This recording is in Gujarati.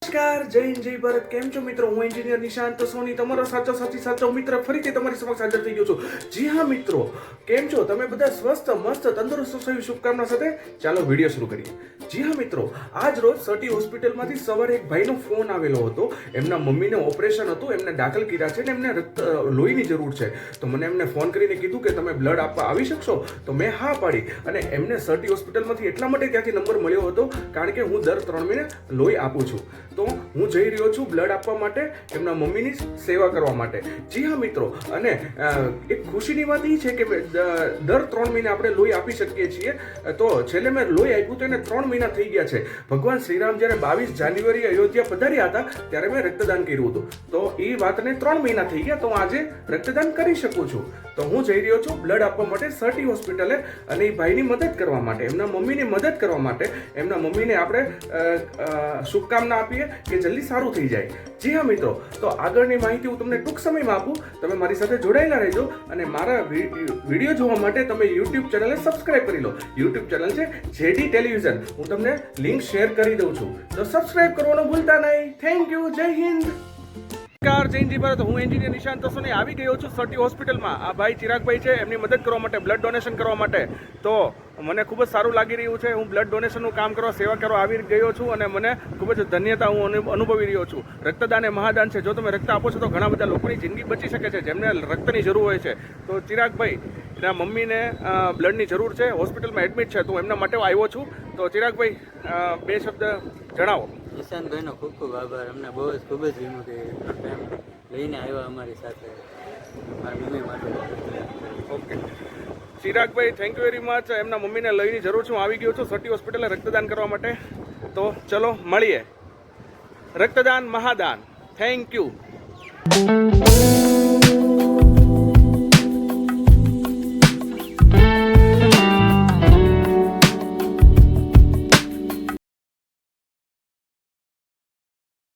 નમસ્કાર, જય હિન્દ, જય ભારત. કેમ છો મિત્રો? હું એન્જિનિયર નિશાંત સોની, તમારો સાચો મિત્ર ફરીથી તમારી સમક્ષ હાજર થઈ ગયો છું. જી હા મિત્રો, કેમ છો તમે બધા? સ્વસ્થ, મસ્ત, તંદુરસ્ત એવી શુભકામના સાથે ચાલો વિડીયો શરૂ કરીએ. જી હા મિત્રો, આજ રોજ સટી હોસ્પિટલમાંથી સવારે એક ભાઈનો ફોન આવેલો હતો. એમના મમ્મીને ઓપરેશન હતું, એમને દાખલ કર્યા છે ને એમને લોહીની જરૂર છે. તો મને એમને ફોન કરીને કીધું કે તમે બ્લડ આપવા આવી શકશો? તો મેં હા પાડી અને એમને સટી હોસ્પિટલમાંથી એટલા માટે ત્યાંથી નંબર મળ્યો હતો કારણ કે હું દર 3 મહિને લોહી આપું છું. તો હું જઈ રહ્યો છું બ્લડ આપવા માટે, એમના મમ્મીની સેવા કરવા માટે. જી હા મિત્રો, અને એક ખુશીની વાત એ છે કે દર 3 મહિને આપણે લોહી આપી શકીએ છીએ. તો છેલ્લે મેં લોહી આપ્યું તો એને 3 મહિના થઈ ગયા છે. ભગવાન શ્રીરામ જ્યારે 22 જાન્યુઆરી અયોધ્યા પધાર્યા હતા ત્યારે મેં રક્તદાન કર્યું હતું. તો એ વાતને 3 મહિના થઈ ગયા, તો આજે રક્તદાન કરી શકું છું. તો હું જઈ રહ્યો છું બ્લડ આપવા માટે સટી હોસ્પિટલે, અને એ ભાઈની મદદ કરવા માટે, એમના મમ્મીની મદદ કરવા માટે. એમના મમ્મીને આપણે શુભકામના આપીએ કે જલ્દી સારું થઈ જાય. જી હા મિત્રો, તો આગળની માહિતી હું તમને ટૂંક સમયમાં આપું. તમે મારી સાથે જોડાયેલા રહેજો અને મારા વિડીયો જોવા માટે તમે યુટ્યુબ ચેનલને સબસ્ક્રાઇબ કરી લો. યુટ્યુબ ચેનલ છે જેડી ટેલિવિઝન. હું તમને લિંક શેર કરી દઉં છું, તો સબસ્ક્રાઇબ કરવાનું ભૂલતા નહીં. Thank you. જય હિન્દ. નમસ્કાર, જય હિન્દ, જય ભારત. હું એન્જિનિયર નિશાંત સોની આવી ગયો છું સટી હોસ્પિટલમાં. આ ભાઈ ચિરાગભાઈ છે, એમની મદદ કરવા માટે, બ્લડ ડોનેશન કરવા માટે. તો મને ખૂબ જ સારું લાગી રહ્યું છે. હું બ્લડ ડોનેશનનું કામ કરવા, સેવા કરવા આવી ગયો છું અને મને ખૂબ જ ધન્યતા હું અનુભવી રહ્યો છું. રક્તદાન એ મહાદાન છે. જો તમે રક્ત આપો છો તો ઘણા બધા લોકોની જિંદગી બચી શકે છે, જેમને રક્તની જરૂર હોય છે. તો ચિરાગભાઈ, એના મમ્મીને બ્લડની જરૂર છે, હોસ્પિટલમાં એડમિટ છે, તો હું એમના માટે આવ્યો છું. તો ચિરાગભાઈ, 2 શબ્દ જણાવો. નિશાંતભાઈનો ખૂબ ખૂબ આભાર. અમને ખૂબ જ વીમો કે ટાઈમ લઈને આવ્યા અમારી સાથે, મારી મમ્મી માટે. Okay Chiragbhai, thank you very much. એમના મમ્મીને લઈને જરૂર છું, આવી ગયો છું સટી હોસ્પિટલે રક્તદાન કરવા માટે. તો ચલો મળીએ. રક્તદાન મહાદાન. Thank you.